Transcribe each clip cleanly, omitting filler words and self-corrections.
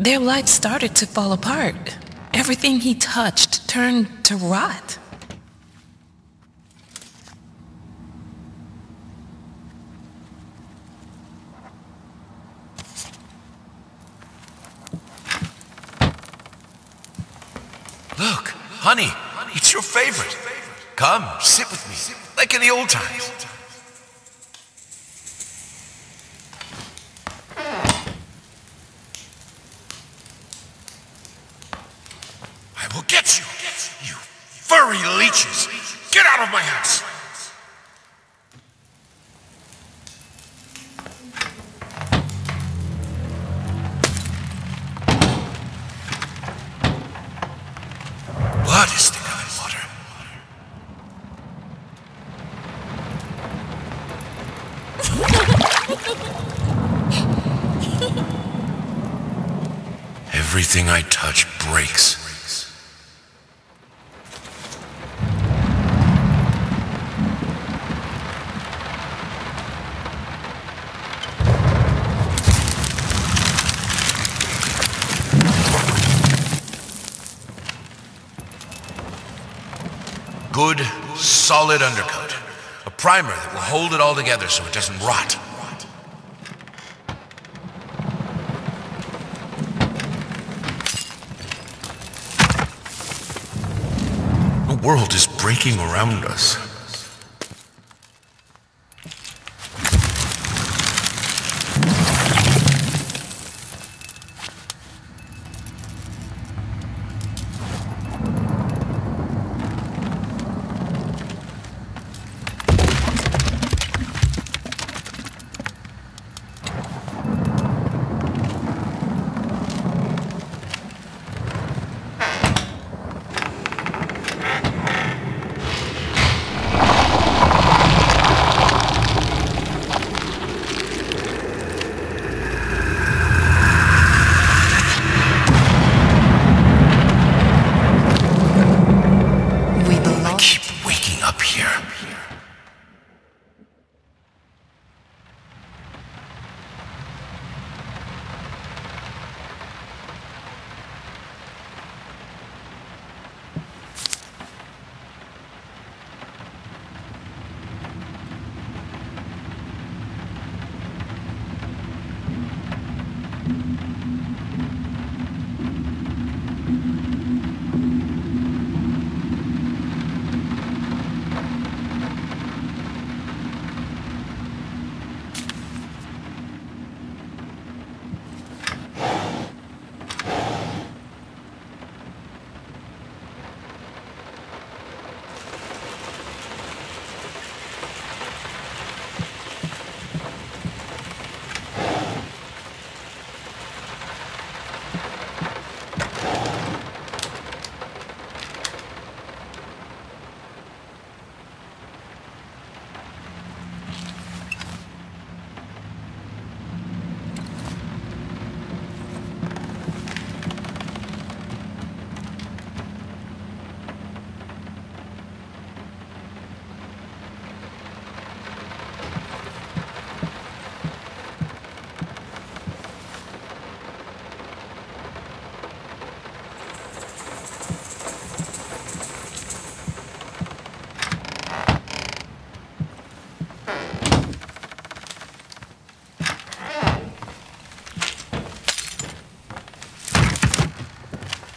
Their life started to fall apart. Everything he touched turned to rot. Look, honey, it's your favorite. Come, sit with me, like in the old times. I will get you, you furry leeches. Get out of my house. Blood is thicker than water. Everything I touch breaks. Good, solid undercoat. A primer that will hold it all together so it doesn't rot. The world is breaking around us.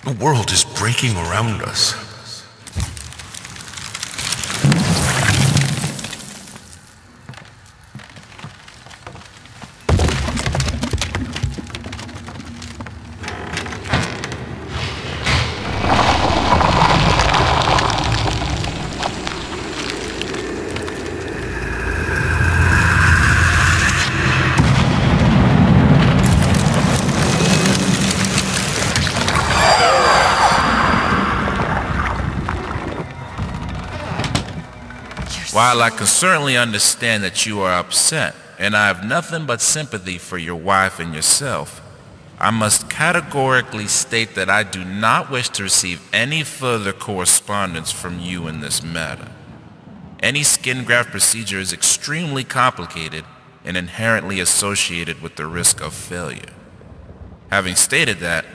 The world is breaking around us. While I can certainly understand that you are upset, and I have nothing but sympathy for your wife and yourself, I must categorically state that I do not wish to receive any further correspondence from you in this matter. Any skin graft procedure is extremely complicated and inherently associated with the risk of failure. Having stated that,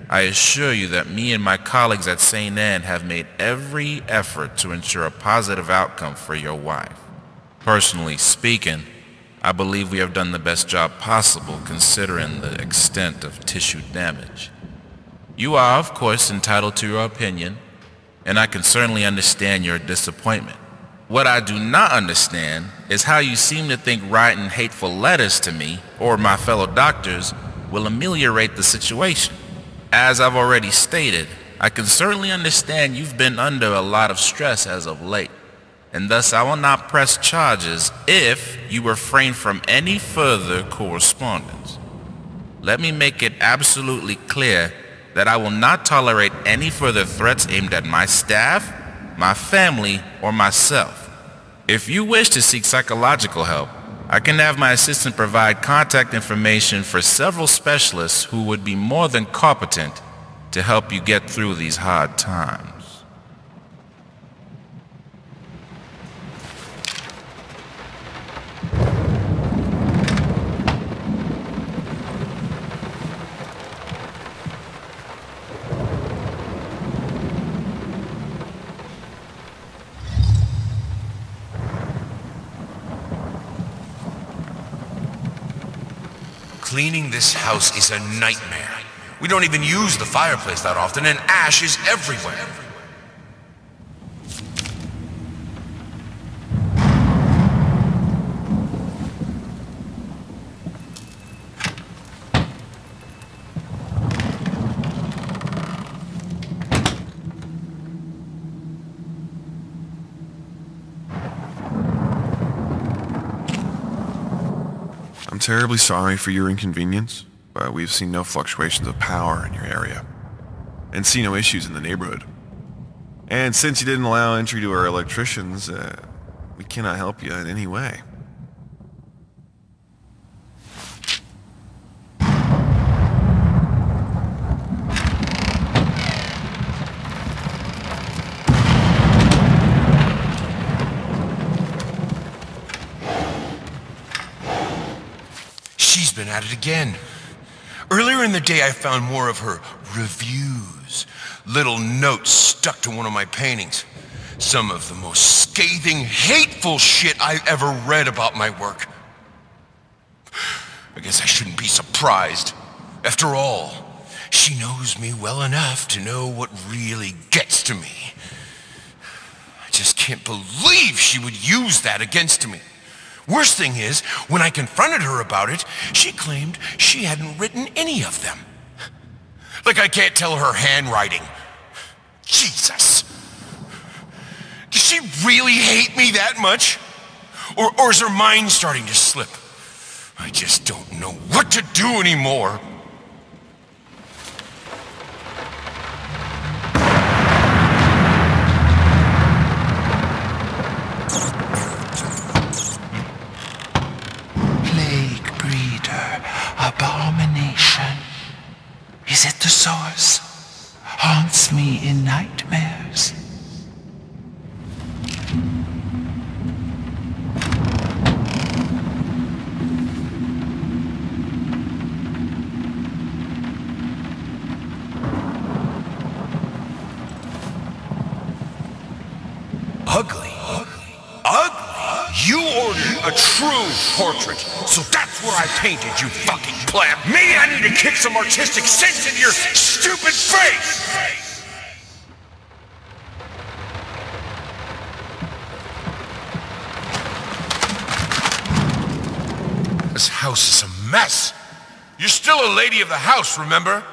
I assure you that me and my colleagues at St. Anne have made every effort to ensure a positive outcome for your wife. Personally speaking, I believe we have done the best job possible considering the extent of tissue damage. You are, of course, entitled to your opinion, and I can certainly understand your disappointment. What I do not understand is how you seem to think writing hateful letters to me or my fellow doctors will ameliorate the situation. As I've already stated, I can certainly understand you've been under a lot of stress as of late, and thus I will not press charges if you refrain from any further correspondence. Let me make it absolutely clear that I will not tolerate any further threats aimed at my staff, my family, or myself. If you wish to seek psychological help, I can have my assistant provide contact information for several specialists who would be more than competent to help you get through these hard times. Cleaning this house is a nightmare. We don't even use the fireplace that often, and ash is everywhere. I'm terribly sorry for your inconvenience, but we've seen no fluctuations of power in your area, and see no issues in the neighborhood. And since you didn't allow entry to our electricians, we cannot help you in any way. She's been at it again. Earlier in the day, I found more of her reviews. Little notes stuck to one of my paintings. Some of the most scathing, hateful shit I've ever read about my work. I guess I shouldn't be surprised. After all, she knows me well enough to know what really gets to me. I just can't believe she would use that against me. Worst thing is, when I confronted her about it, she claimed she hadn't written any of them. Like I can't tell her handwriting. Jesus. Does she really hate me that much? Or is her mind starting to slip? I just don't know what to do anymore. Abomination. Is it the source? Haunts me in nightmares. Ugly? You ordered a true portrait, so that's what I painted, you fucking pleb. Maybe I need to kick some artistic sense into your stupid face! This house is a mess. You're still a lady of the house, remember?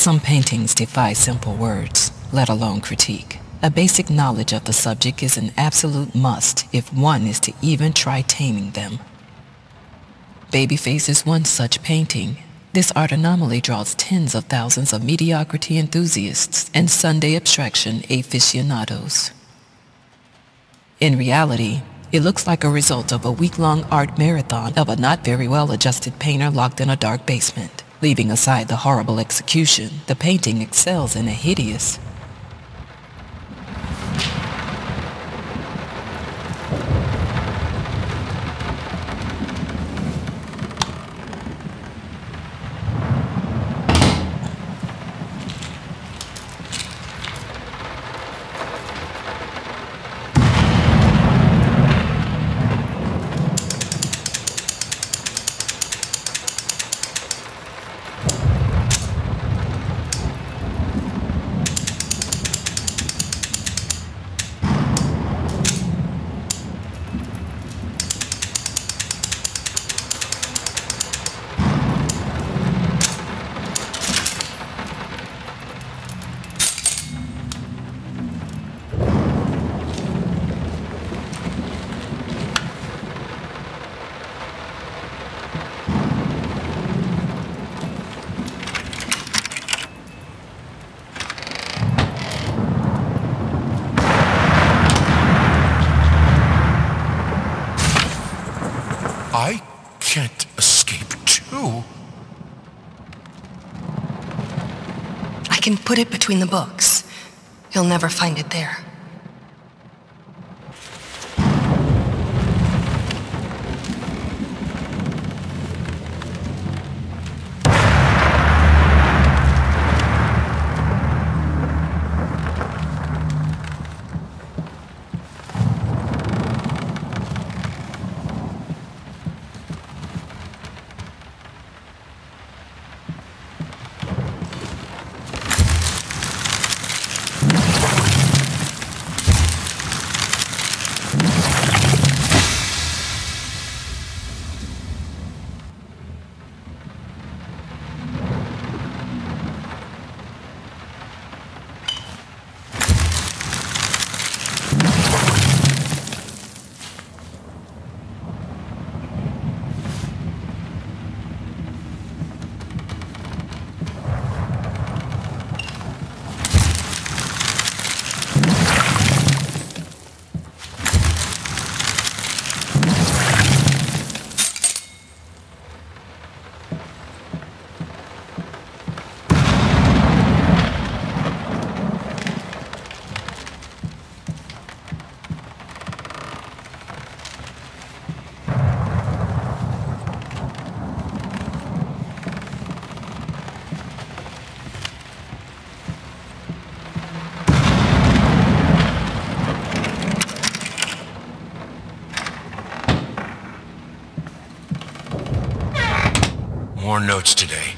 Some paintings defy simple words, let alone critique. A basic knowledge of the subject is an absolute must if one is to even try taming them. Babyface is one such painting. This art anomaly draws tens of thousands of mediocrity enthusiasts and Sunday abstraction aficionados. In reality, it looks like a result of a week-long art marathon of a not very well-adjusted painter locked in a dark basement. Leaving aside the horrible execution, the painting excels in a hideous, I can't escape too. I can put it between the books. You'll never find it there. More notes today.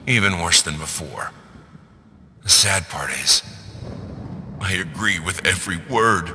Even worse than before. The sad part is, I agree with every word.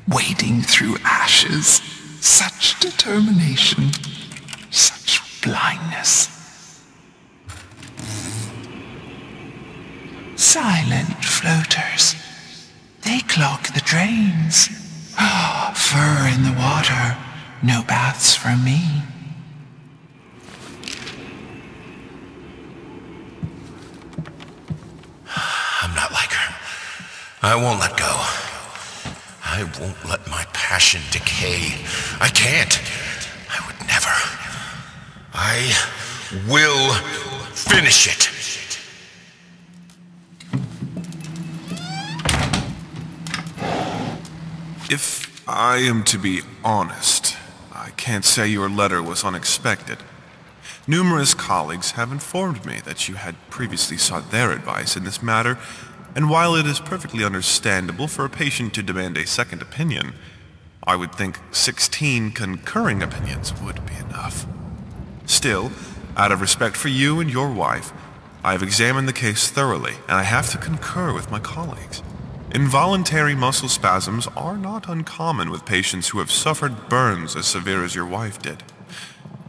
wading through ashes. Such determination, such blindness. Silent floaters. They clog the drains. Fur in the water. No baths from me. I'm not like her. I won't let go. I won't let my passion decay. I can't. I would never. I will finish it. If I am to be honest, I can't say your letter was unexpected. Numerous colleagues have informed me that you had previously sought their advice in this matter, and while it is perfectly understandable for a patient to demand a second opinion, I would think 16 concurring opinions would be enough. Still, out of respect for you and your wife, I have examined the case thoroughly, and I have to concur with my colleagues. Involuntary muscle spasms are not uncommon with patients who have suffered burns as severe as your wife did.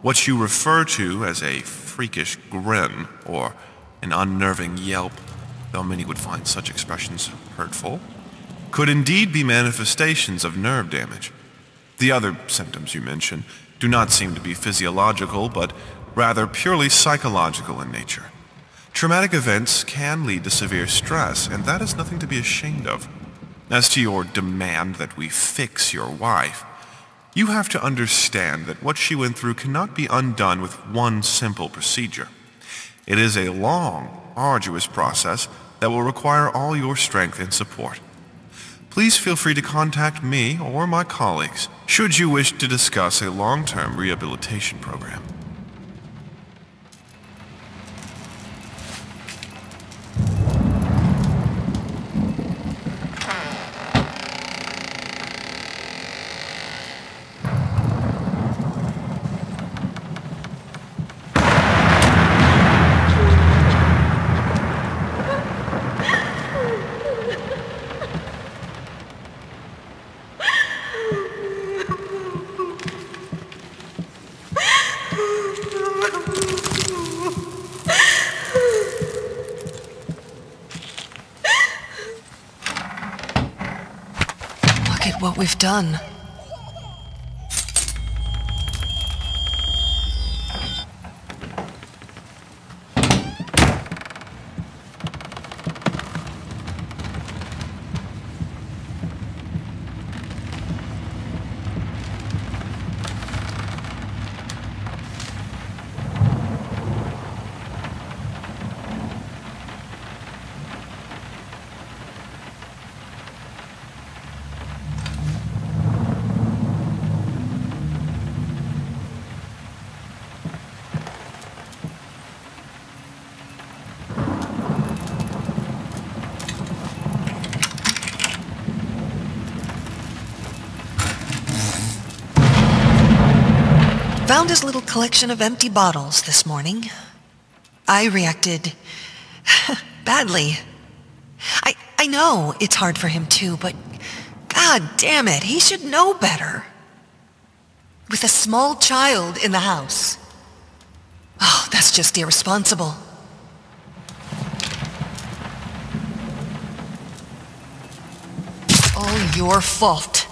What you refer to as a freakish grin or an unnerving yelp, though many would find such expressions hurtful, could indeed be manifestations of nerve damage. The other symptoms you mention do not seem to be physiological, but rather purely psychological in nature. Traumatic events can lead to severe stress, and that is nothing to be ashamed of. As to your demand that we fix your wife, you have to understand that what she went through cannot be undone with one simple procedure. It is a long, arduous process that will require all your strength and support. Please feel free to contact me or my colleagues should you wish to discuss a long-term rehabilitation program. What we've done. Found his little collection of empty bottles this morning. I reacted badly. I know it's hard for him too, but God damn it, he should know better. With a small child in the house. Oh, that's just irresponsible. All your fault.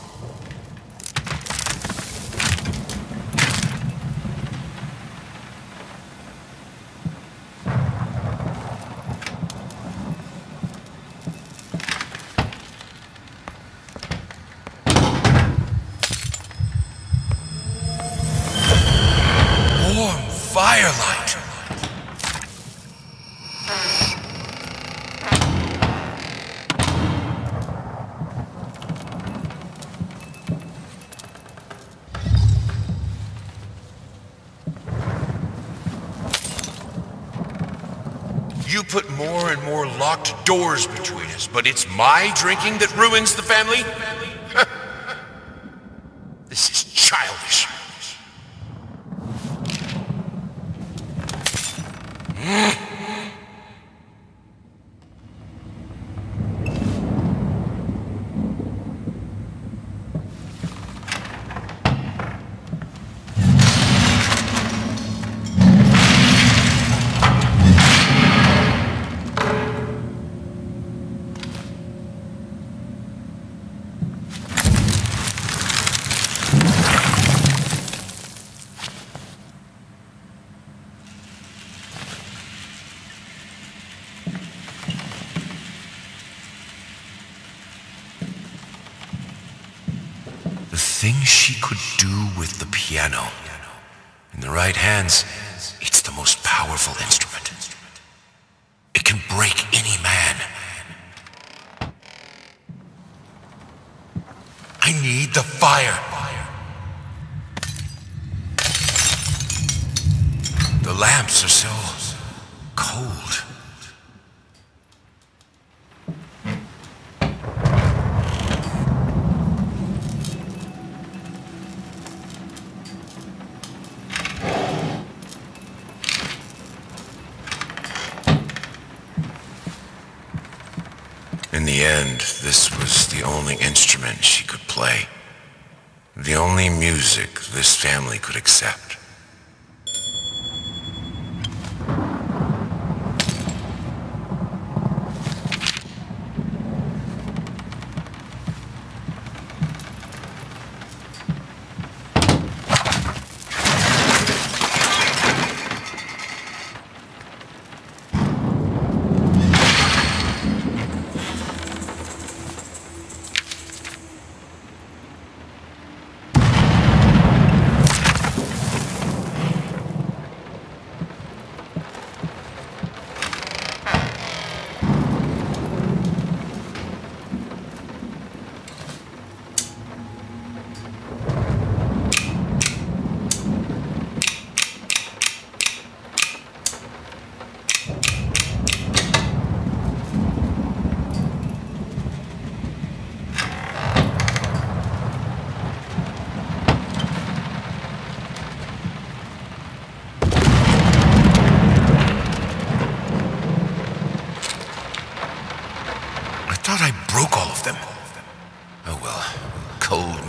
Firelight! You put more and more locked doors between us, but it's my drinking that ruins the family? This is childish. things she could do with the piano. In the right hands, it's the most powerful instrument. It can break any man. I need the fire. The lamps are so cold. In the end, this was the only instrument she could play. The only music this family could accept.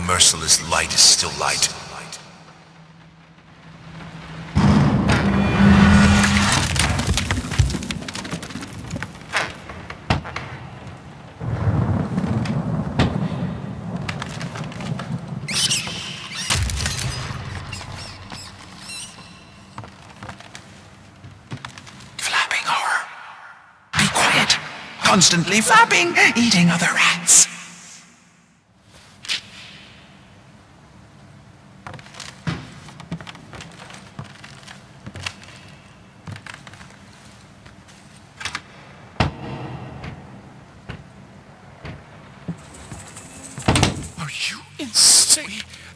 Merciless light is still light. Flapping horror. Be quiet. Constantly flapping, eating other rats.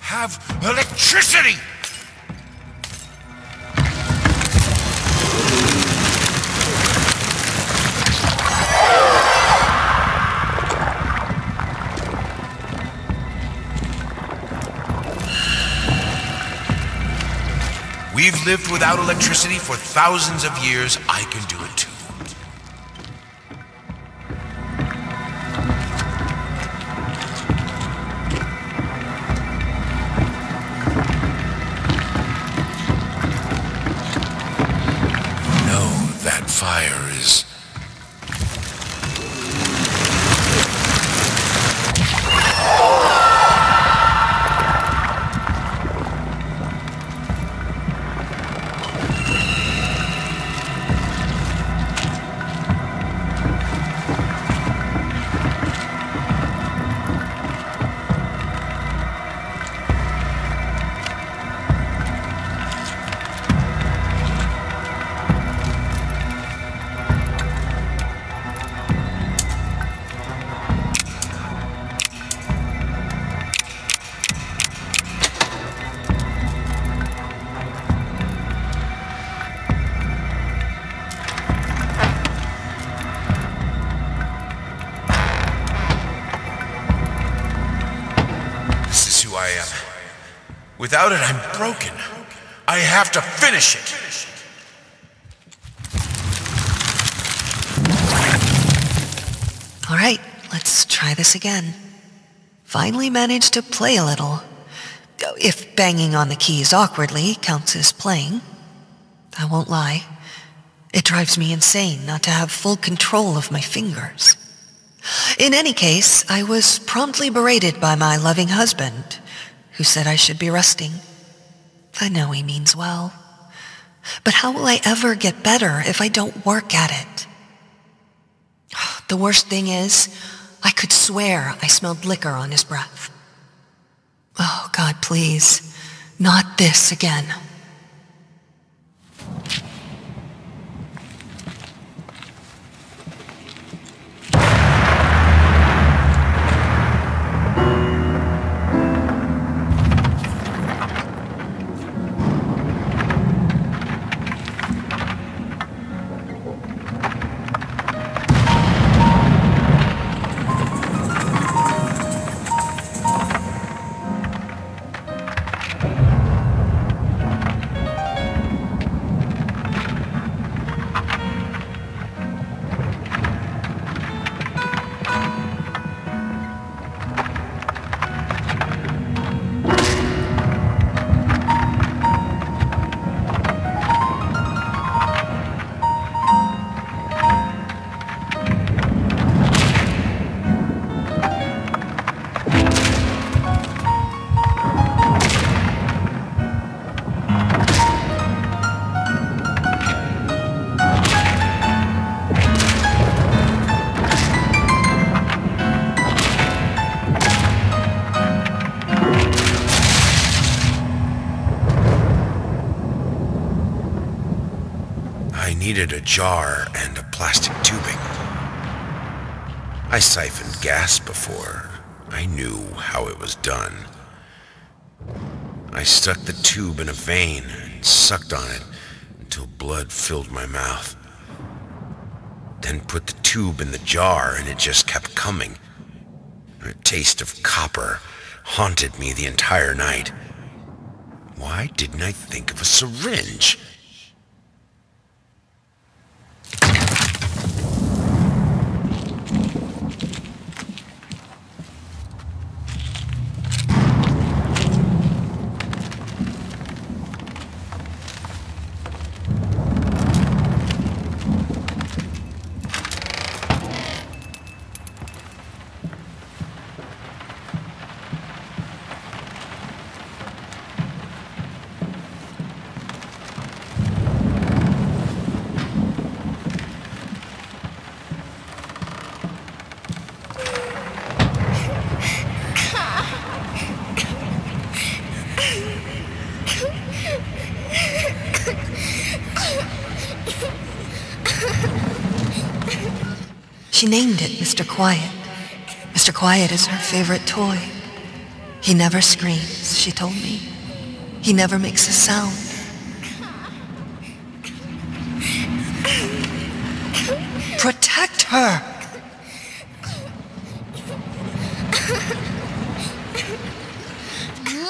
Have electricity! We've lived without electricity for thousands of years. I can do it too. Fire is... Without it, I'm broken. I have to finish it. All right, let's try this again. Finally managed to play a little. If banging on the keys awkwardly counts as playing. I won't lie. It drives me insane not to have full control of my fingers. In any case, I was promptly berated by my loving husband, who said I should be resting. I know he means well. But how will I ever get better if I don't work at it? The worst thing is, I could swear I smelled liquor on his breath. Oh, God, please. Not this again. Needed a jar and a plastic tubing. I siphoned gas before. I knew how it was done. I stuck the tube in a vein and sucked on it until blood filled my mouth. Then put the tube in the jar and it just kept coming. A taste of copper haunted me the entire night. Why didn't I think of a syringe? She named it Mr. Quiet. Mr. Quiet is her favorite toy. He never screams, she told me. He never makes a sound. Protect her!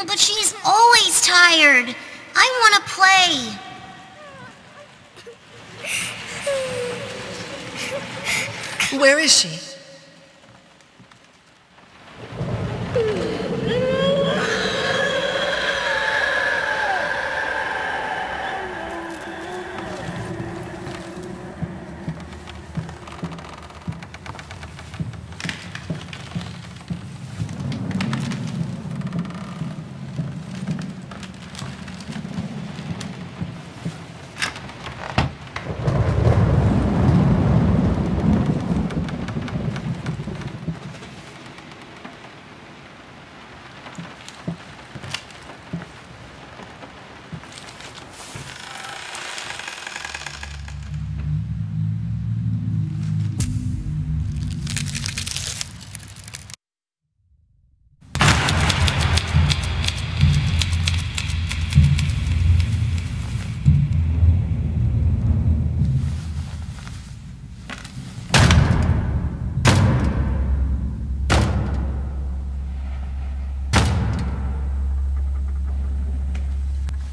But she's always tired. I want to play. Where is she?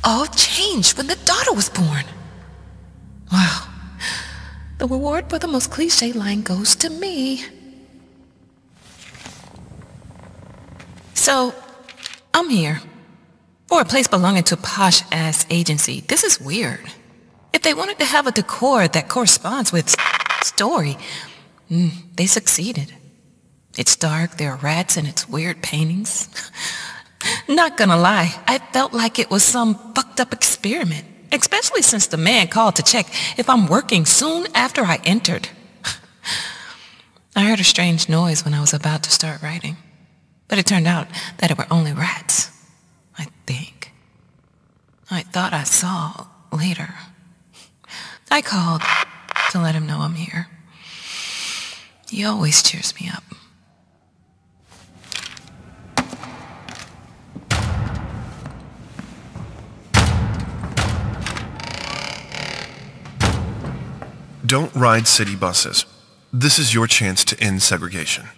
All changed when the daughter was born. Wow. The reward for the most cliche line goes to me. So, I'm here. For a place belonging to a posh-ass agency. This is weird. If they wanted to have a decor that corresponds with story, they succeeded. It's dark, there are rats, and it's weird paintings. Not gonna lie, I felt like it was some fucked up experiment, especially since the man called to check if I'm working soon after I entered. I heard a strange noise when I was about to start writing, but it turned out that it were only rats. I thought I saw later. I called to let him know I'm here. He always cheers me up. Don't ride city buses. This is your chance to end segregation.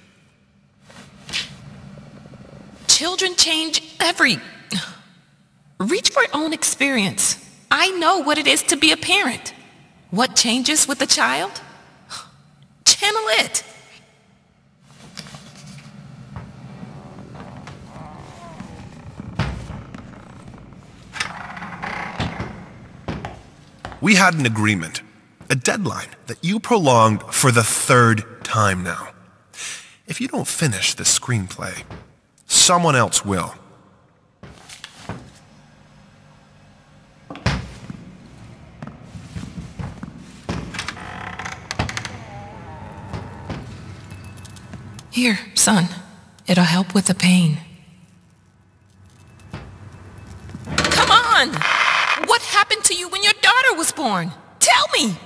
Children change Reach for your own experience. I know what it is to be a parent. What changes with the child? Channel it. We had an agreement, a deadline that you prolonged for the 3rd time now. If you don't finish this screenplay, someone else will. Here, son. It'll help with the pain. Come on! What happened to you when your daughter was born? Tell me!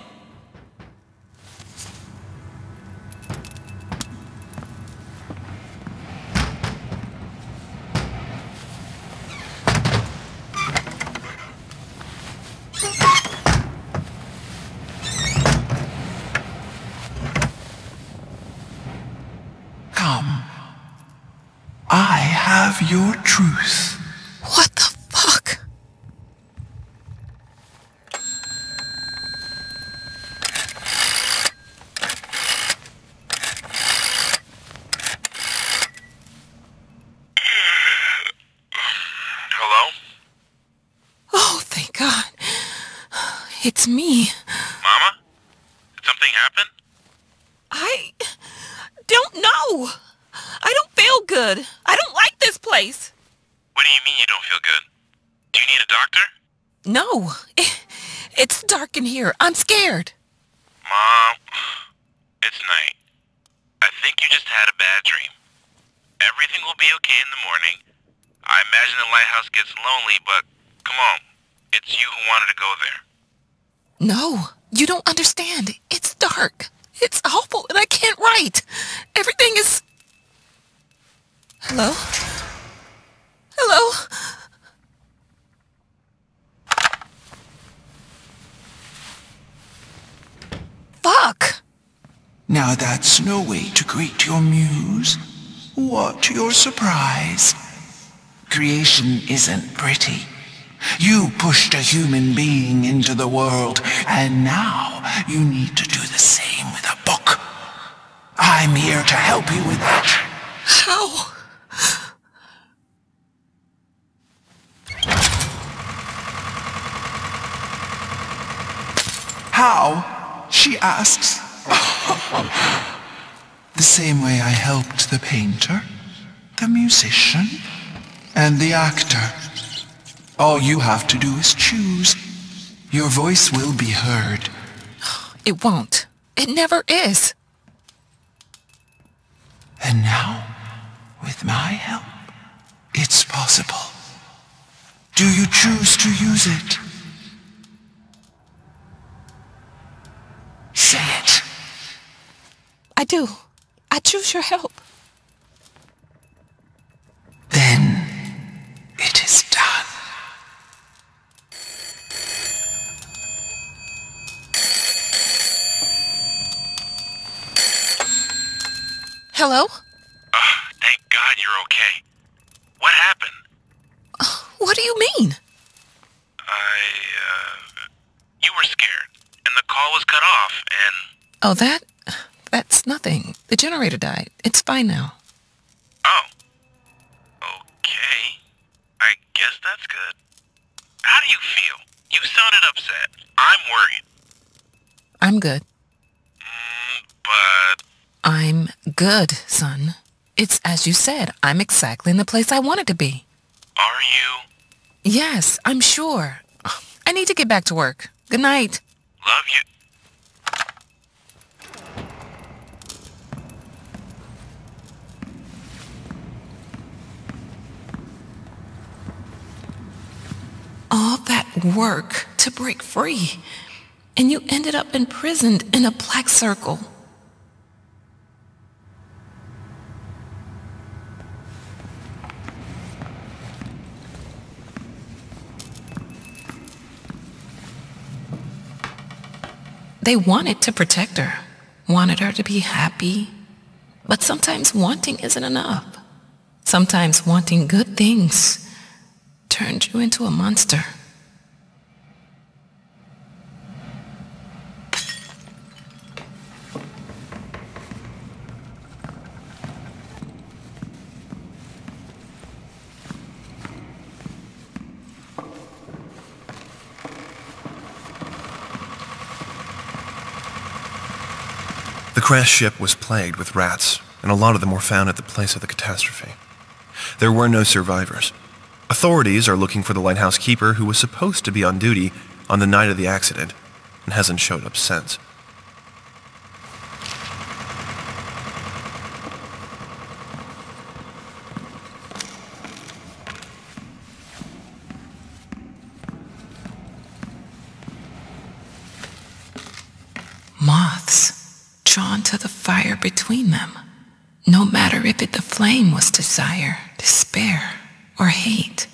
I have your truth. What the fuck? Hello? Oh, thank God. It's me. Mama? Did something happen? I don't know. I don't feel good. I don't like this place. What do you mean you don't feel good? Do you need a doctor? No. It's dark in here. I'm scared. Mom, it's night. I think you just had a bad dream. Everything will be okay in the morning. I imagine the lighthouse gets lonely, but come on. It's you who wanted to go there. No, you don't understand. It's dark. It's awful, and I can't write. Everything is... Hello? Hello? Fuck! Now that's no way to greet your muse. What your surprise? Creation isn't pretty. You pushed a human being into the world, and now you need to do the same with a book. I'm here to help you with that. How? How? She asks. The same way I helped the painter, the musician, and the actor. All you have to do is choose. Your voice will be heard. It won't. It never is. And now, with my help, it's possible. Do you choose to use it? Say it. I do. I choose your help. Then, it is done. Hello? Thank God you're okay. What happened? What do you mean? You were scared, and the call was cut off, and... Oh, that's nothing. The generator died. It's fine now. Oh. Okay. I guess that's good. How do you feel? You sounded upset. I'm worried. I'm good. But... I'm good, son. It's as you said. I'm exactly in the place I wanted to be. Are you? Yes, I'm sure. I need to get back to work. Good night. Love you. All that work to break free, and you ended up imprisoned in a black circle. They wanted to protect her, wanted her to be happy, but sometimes wanting isn't enough. Sometimes wanting good things turned you into a monster. The crashed ship was plagued with rats, and a lot of them were found at the place of the catastrophe. There were no survivors. Authorities are looking for the lighthouse keeper who was supposed to be on duty on the night of the accident and hasn't showed up since. Moths drawn to the fire between them, no matter if the flame was desire, despair, or hate.